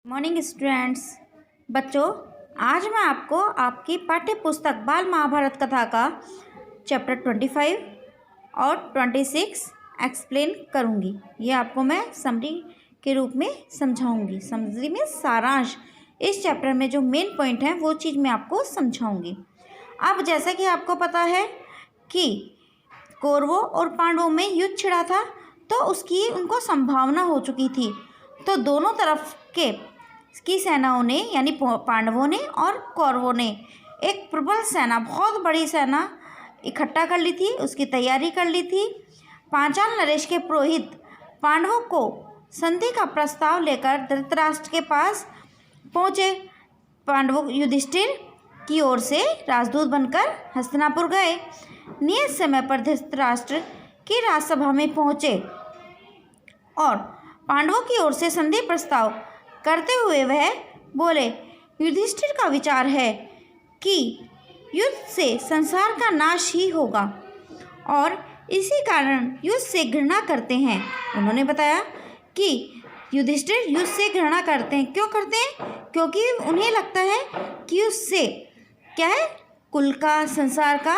Morning students. बच्चों, आज मैं आपको आपकी पाठ्य पुस्तक बाल महाभारत कथा का चैप्टर 25 और 26 एक्सप्लेन करूंगी। ये आपको मैं समरी के रूप में समझाऊंगी। समरी में सारांश, इस चैप्टर में जो मेन पॉइंट है वो चीज़ मैं आपको समझाऊंगी। अब जैसा कि आपको पता है कि कौरवों और पांडवों में युद्ध छिड़ा था, तो उसकी उनको संभावना हो चुकी थी। तो दोनों तरफ की सेनाओं ने, यानी पांडवों ने और कौरवों ने, एक प्रबल सेना, बहुत बड़ी सेना इकट्ठा कर ली थी, उसकी तैयारी कर ली थी। पांचाल नरेश के पुरोहित पांडवों को संधि का प्रस्ताव लेकर धृतराष्ट्र के पास पहुँचे। पांडवों युधिष्ठिर की ओर से राजदूत बनकर हस्तिनापुर गए। नियत समय पर धृतराष्ट्र की राजसभा में पहुँचे और पांडवों की ओर से संधि प्रस्ताव करते हुए वह बोले, युधिष्ठिर का विचार है कि युद्ध से संसार का नाश ही होगा और इसी कारण युद्ध से घृणा करते हैं। उन्होंने बताया कि युधिष्ठिर युद्ध से घृणा करते हैं। क्यों करते हैं? क्योंकि उन्हें लगता है कि उससे क्या है, कुल का, संसार का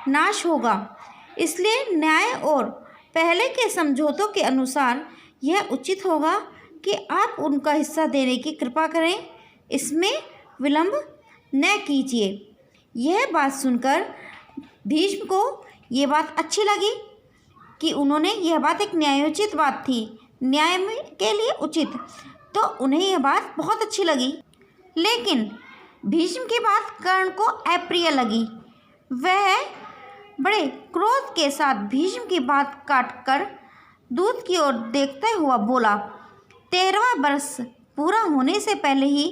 नाश होगा। इसलिए न्याय और पहले के समझौतों के अनुसार यह उचित होगा कि आप उनका हिस्सा देने की कृपा करें, इसमें विलंब न कीजिए। यह बात सुनकर भीष्म को ये बात अच्छी लगी कि उन्होंने, यह बात एक न्यायोचित बात थी, न्याय के लिए उचित, तो उन्हें यह बात बहुत अच्छी लगी। लेकिन भीष्म की बात कर्ण को अप्रिय लगी। वह बड़े क्रोध के साथ भीष्म की बात काटकर दूत की ओर देखते हुआ बोला, 13वां वर्ष पूरा होने से पहले ही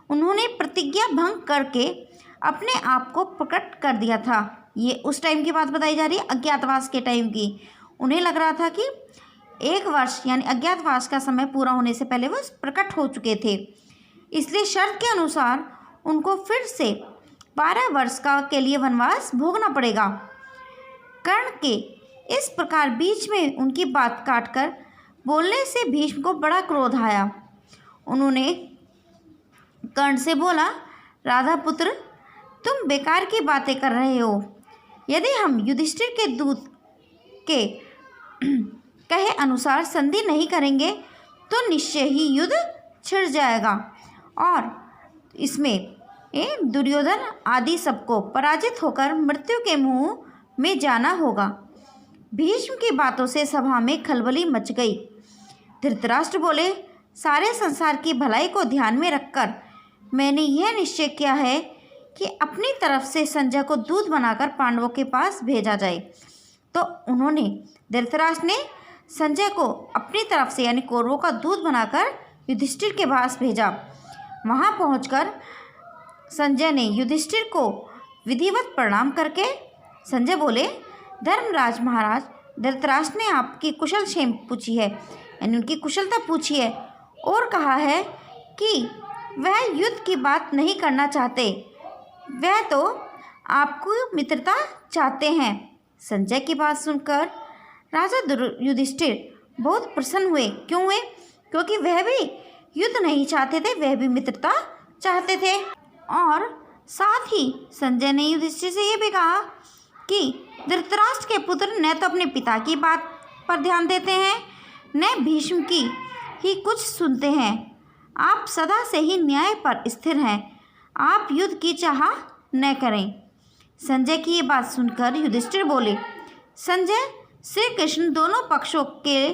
उन्होंने प्रतिज्ञा भंग करके अपने आप को प्रकट कर दिया था। ये उस टाइम की बात बताई जा रही है, अज्ञातवास के टाइम की। उन्हें लग रहा था कि 1 वर्ष यानी अज्ञातवास का समय पूरा होने से पहले वो प्रकट हो चुके थे। इसलिए शर्त के अनुसार उनको फिर से 12 वर्ष के लिए वनवास भोगना पड़ेगा। कर्ण के इस प्रकार बीच में उनकी बात काटकर बोलने से भीष्म को बड़ा क्रोध आया। उन्होंने कर्ण से बोला, राधा पुत्र, तुम बेकार की बातें कर रहे हो। यदि हम युधिष्ठिर के दूत के कहे अनुसार संधि नहीं करेंगे तो निश्चय ही युद्ध छिड़ जाएगा और इसमें दुर्योधन आदि सबको पराजित होकर मृत्यु के मुंह में जाना होगा। भीष्म की बातों से सभा में खलबली मच गई। धृतराष्ट्र बोले, सारे संसार की भलाई को ध्यान में रखकर मैंने यह निश्चय किया है कि अपनी तरफ से संजय को दूत बनाकर पांडवों के पास भेजा जाए। तो उन्होंने, धृतराष्ट्र ने संजय को अपनी तरफ से यानी कौरवों का दूत बनाकर युधिष्ठिर के पास भेजा। वहां पहुंचकर संजय ने युधिष्ठिर को विधिवत प्रणाम करके संजय बोले, धर्मराज महाराज, धृतराष्ट्र ने आपकी कुशल क्षेम पूछी है, यानी उनकी कुशलता पूछी है और कहा है कि वह युद्ध की बात नहीं करना चाहते, वह तो आपको मित्रता चाहते हैं। संजय की बात सुनकर राजा युधिष्ठिर बहुत प्रसन्न हुए। क्यों हुए? क्योंकि वह भी युद्ध नहीं चाहते थे, वह भी मित्रता चाहते थे। और साथ ही संजय ने युधिष्ठिर से ये भी कहा कि धृतराष्ट्र के पुत्र न तो अपने पिता की बात पर ध्यान देते हैं, न भीष्म की ही कुछ सुनते हैं। आप सदा से ही न्याय पर स्थिर हैं, आप युद्ध की चाह न करें। संजय की ये बात सुनकर युधिष्ठिर बोले, संजय श्री कृष्ण दोनों पक्षों के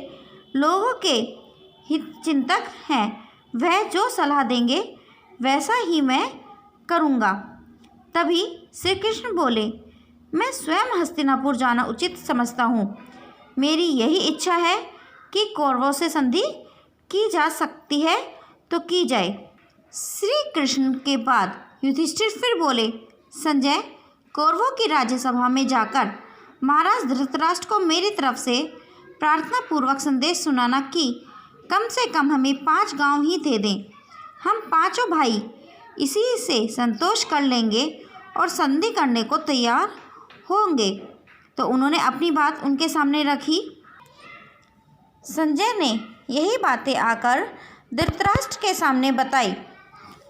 लोगों के हित चिंतक हैं, वह जो सलाह देंगे वैसा ही मैं करूँगा। तभी श्री कृष्ण बोले, मैं स्वयं हस्तिनापुर जाना उचित समझता हूँ। मेरी यही इच्छा है कि कौरवों से संधि की जा सकती है तो की जाए। श्री कृष्ण के बाद युधिष्ठिर फिर बोले, संजय, कौरवों की राज्यसभा में जाकर महाराज धृतराष्ट्र को मेरी तरफ से प्रार्थना पूर्वक संदेश सुनाना कि कम से कम हमें 5 गांव ही दे दें। हम पांचों भाई इसी से संतोष कर लेंगे और संधि करने को तैयार होंगे। तो उन्होंने अपनी बात उनके सामने रखी। संजय ने यही बातें आकर धृतराष्ट्र के सामने बताई।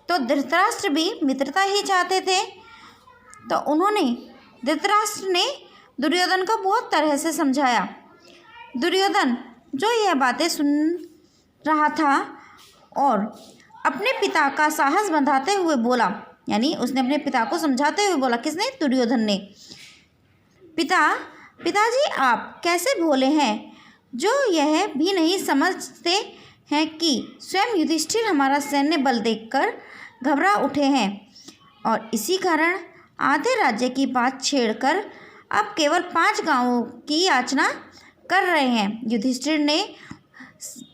तो धृतराष्ट्र भी मित्रता ही चाहते थे, तो उन्होंने धृतराष्ट्र ने दुर्योधन को बहुत तरह से समझाया। दुर्योधन जो यह बातें सुन रहा था और अपने पिता का साहस बंधाते हुए बोला, यानी उसने अपने पिता को समझाते हुए बोला। किसने? दुर्योधन ने। पिताजी आप कैसे भोले हैं, जो यह भी नहीं समझते हैं कि स्वयं युधिष्ठिर हमारा सैन्य बल देखकर घबरा उठे हैं और इसी कारण आधे राज्य की बात छेड़कर अब केवल 5 गांवों की याचना कर रहे हैं। युधिष्ठिर ने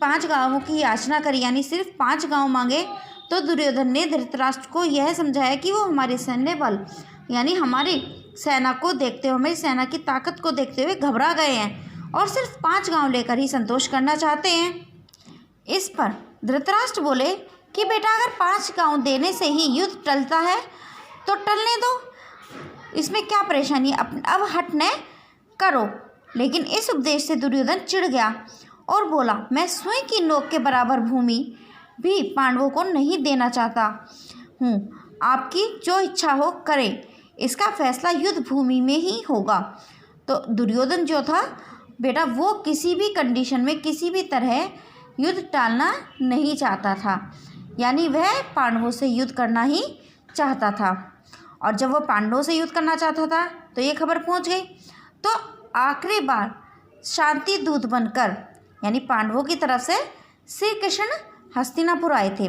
5 गांवों की याचना करी, यानी सिर्फ 5 गांव मांगे। तो दुर्योधन ने धृतराष्ट्र को यह समझाया कि वो हमारे सैन्य बल, यानी हमारी सेना को देखते हुए, हमारी सेना की ताकत को देखते हुए घबरा गए हैं और सिर्फ 5 गांव लेकर ही संतोष करना चाहते हैं। इस पर धृतराष्ट्र बोले कि बेटा, अगर 5 गांव देने से ही युद्ध टलता है तो टलने दो, इसमें क्या परेशानी, अब हटने करो। लेकिन इस उपदेश से दुर्योधन चिढ़ गया और बोला, मैं सुई की नोक के बराबर भूमि भी पांडवों को नहीं देना चाहता हूँ। आपकी जो इच्छा हो करें, इसका फैसला युद्ध भूमि में ही होगा। तो दुर्योधन जो था बेटा, वो किसी भी कंडीशन में किसी भी तरह युद्ध टालना नहीं चाहता था, यानी वह पांडवों से युद्ध करना ही चाहता था। और जब वो पांडवों से युद्ध करना चाहता था तो ये खबर पहुंच गई। तो आखिरी बार शांति दूत बनकर, यानी पांडवों की तरफ से श्री कृष्ण हस्तिनापुर आए थे।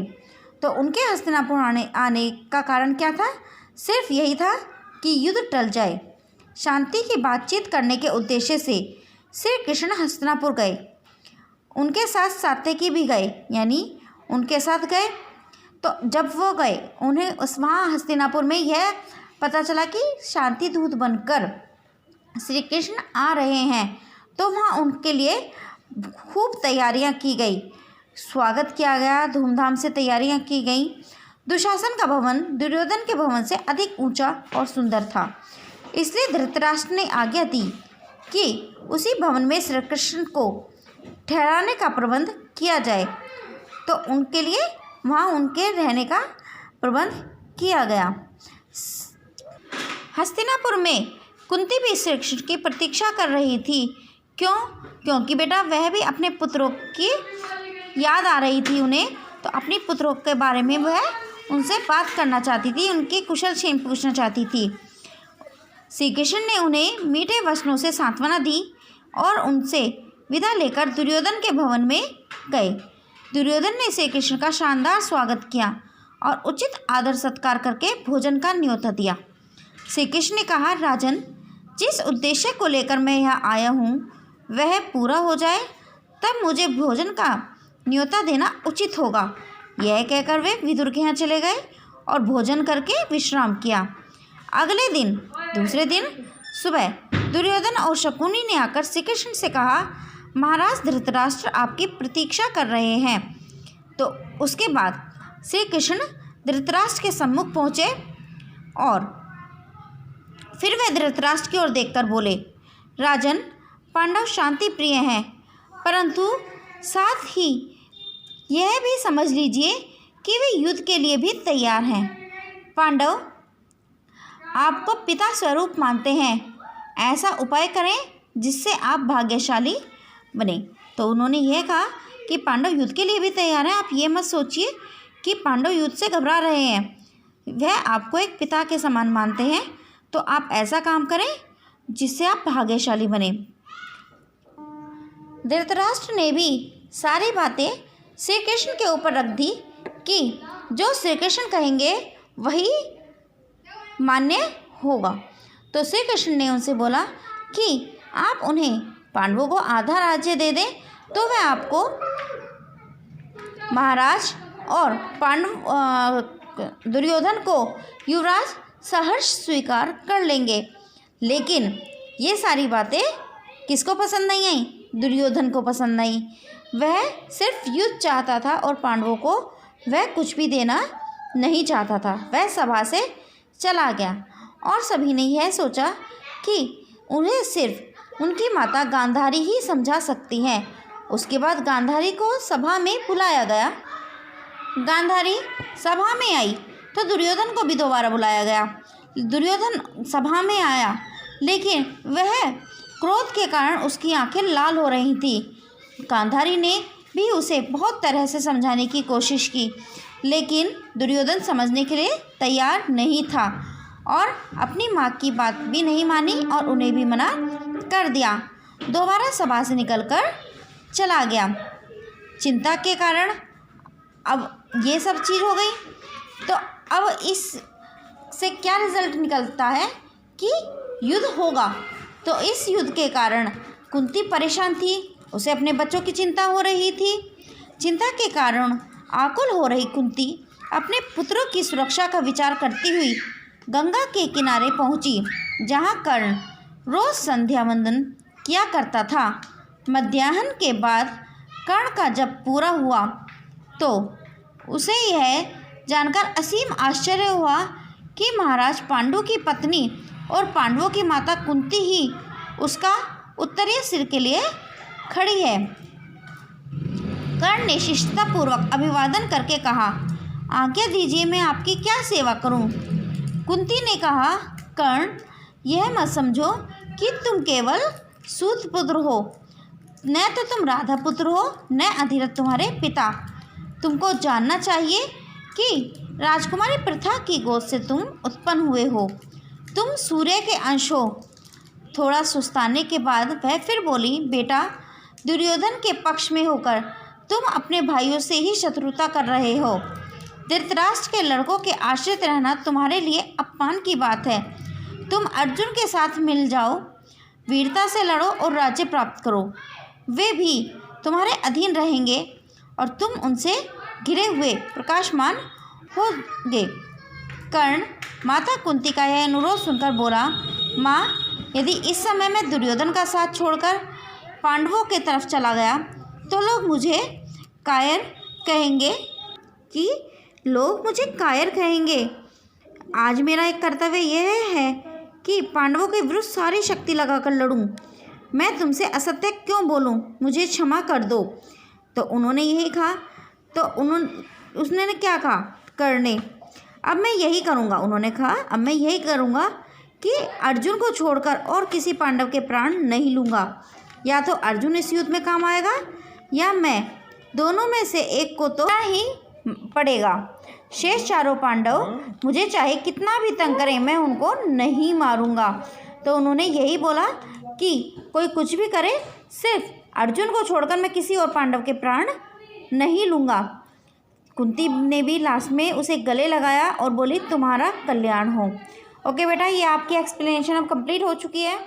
तो उनके हस्तिनापुर आने का कारण क्या था? सिर्फ यही था कि युद्ध टल जाए। शांति की बातचीत करने के उद्देश्य से श्री कृष्ण हस्तिनापुर गए। उनके साथ सात्यकी भी गए, यानी उनके साथ गए। तो जब वो गए, उन्हें वहाँ हस्तिनापुर में यह पता चला कि शांति दूत बनकर श्री कृष्ण आ रहे हैं। तो वहाँ उनके लिए खूब तैयारियां की गई, स्वागत किया गया, धूमधाम से तैयारियां की गई। दुशासन का भवन दुर्योधन के भवन से अधिक ऊंचा और सुंदर था, इसलिए धृतराष्ट्र ने आज्ञा दी कि उसी भवन में श्री कृष्ण को ठहराने का प्रबंध किया जाए। तो उनके लिए वहाँ उनके रहने का प्रबंध किया गया। हस्तिनापुर में कुंती भी श्री कृष्ण की प्रतीक्षा कर रही थी। क्योंकि बेटा वह भी अपने पुत्रों की याद आ रही थी उन्हें, तो अपनी पुत्रों के बारे में वह उनसे बात करना चाहती थी, उनके कुशल क्षेम पूछना चाहती थी। श्री कृष्ण ने उन्हें मीठे वचनों से सांत्वना दी और उनसे विदा लेकर दुर्योधन के भवन में गए। दुर्योधन ने श्री कृष्ण का शानदार स्वागत किया और उचित आदर सत्कार करके भोजन का न्योता दिया। श्री कृष्ण ने कहा, राजन, जिस उद्देश्य को लेकर मैं यहाँ आया हूँ वह पूरा हो जाए तब मुझे भोजन का न्योता देना उचित होगा। यह कहकर वे विदुर के यहाँ चले गए और भोजन करके विश्राम किया। अगले दिन दूसरे दिन सुबह दुर्योधन और शकुनी ने आकर श्री कृष्ण से कहा, महाराज धृतराष्ट्र आपकी प्रतीक्षा कर रहे हैं। तो उसके बाद श्री कृष्ण धृतराष्ट्र के सम्मुख पहुँचे और फिर वे धृतराष्ट्र की ओर देखकर बोले, राजन, पांडव शांति प्रिय हैं, परंतु साथ ही यह भी समझ लीजिए कि वे युद्ध के लिए भी तैयार हैं। पांडव आपको पिता स्वरूप मानते हैं, ऐसा उपाय करें जिससे आप भाग्यशाली बने। तो उन्होंने यह कहा कि पांडव युद्ध के लिए भी तैयार हैं। आप ये मत सोचिए कि पांडव युद्ध से घबरा रहे हैं, वह आपको एक पिता के समान मानते हैं। तो आप ऐसा काम करें जिससे आप भाग्यशाली बने। धृतराष्ट्र ने भी सारी बातें श्री कृष्ण के ऊपर रख दी कि जो श्री कृष्ण कहेंगे वही मान्य होगा। तो श्री कृष्ण ने उनसे बोला कि आप उन्हें पांडवों को आधा राज्य दे दें तो वह आपको महाराज और दुर्योधन को युवराज सहर्ष स्वीकार कर लेंगे। लेकिन ये सारी बातें किसको पसंद नहीं आई? दुर्योधन को पसंद नहीं। वह सिर्फ युद्ध चाहता था और पांडवों को वह कुछ भी देना नहीं चाहता था। वह सभा से चला गया और सभी ने यह सोचा कि उन्हें सिर्फ उनकी माता गांधारी ही समझा सकती हैं। उसके बाद गांधारी को सभा में बुलाया गया गांधारी सभा में आई तो दुर्योधन को भी दोबारा बुलाया गया। दुर्योधन सभा में आया, लेकिन वह क्रोध के कारण उसकी आंखें लाल हो रही थी। गांधारी ने भी उसे बहुत तरह से समझाने की कोशिश की, लेकिन दुर्योधन समझने के लिए तैयार नहीं था और अपनी माँ की बात भी नहीं मानी और उन्हें भी मना कर दिया। दोबारा सभा से निकलकर चला गया। चिंता के कारण अब ये सब चीज़ हो गई, तो अब इस से क्या रिजल्ट निकलता है कि युद्ध होगा। तो इस युद्ध के कारण कुंती परेशान थी, उसे अपने बच्चों की चिंता हो रही थी। चिंता के कारण आकुल हो रही कुंती अपने पुत्रों की सुरक्षा का विचार करती हुई गंगा के किनारे पहुंची, जहां कर्ण रोज संध्या वंदन किया करता था। मध्याह्न के बाद कर्ण का जब पूरा हुआ तो उसे यह जानकर असीम आश्चर्य हुआ कि महाराज पांडु की पत्नी और पांडवों की माता कुंती ही उसका उत्तरीय सिर के लिए खड़ी है। कर्ण ने शिष्टतापूर्वक अभिवादन करके कहा, आज्ञा दीजिए, मैं आपकी क्या सेवा करूं? कुंती ने कहा, कर्ण, यह मत समझो कि तुम केवल सूत पुत्र हो, न तो तुम राधा पुत्र हो, न अधिरथ तुम्हारे पिता। तुमको जानना चाहिए कि राजकुमारी प्रथा की गोद से तुम उत्पन्न हुए हो। तुम सूर्य के अंश हो। थोड़ा सुस्ताने के बाद वह फिर बोली, बेटा, दुर्योधन के पक्ष में होकर तुम अपने भाइयों से ही शत्रुता कर रहे हो। धृतराष्ट्र के लड़कों के आश्रित रहना तुम्हारे लिए अपमान की बात है। तुम अर्जुन के साथ मिल जाओ, वीरता से लड़ो और राज्य प्राप्त करो। वे भी तुम्हारे अधीन रहेंगे और तुम उनसे घिरे हुए प्रकाशमान होगे। कर्ण माता कुंती का यह अनुरोध सुनकर बोला, माँ, यदि इस समय मैं दुर्योधन का साथ छोड़कर पांडवों के तरफ चला गया तो लोग मुझे कायर कहेंगे। आज मेरा एक कर्तव्य यह है कि पांडवों के विरुद्ध सारी शक्ति लगाकर लड़ूं। मैं तुमसे असत्य क्यों बोलूं? मुझे क्षमा कर दो। तो उन्होंने यही कहा। तो उसने क्या कहा? कर्ण ने, अब मैं यही करूँगा। उन्होंने कहा, अब मैं यही करूँगा कि अर्जुन को छोड़कर और किसी पांडव के प्राण नहीं लूँगा। या तो अर्जुन इस युद्ध में काम आएगा या मैं, दोनों में से एक को तो ही पड़ेगा। शेष चारों पांडव मुझे चाहे कितना भी तंग करें, मैं उनको नहीं मारूंगा। तो उन्होंने यही बोला कि कोई कुछ भी करे, सिर्फ अर्जुन को छोड़कर मैं किसी और पांडव के प्राण नहीं लूँगा। कुंती ने भी लास्ट में उसे गले लगाया और बोली, तुम्हारा कल्याण हो। ओके बेटा, ये आपकी एक्सप्लेनेशन अब कंप्लीट हो चुकी है।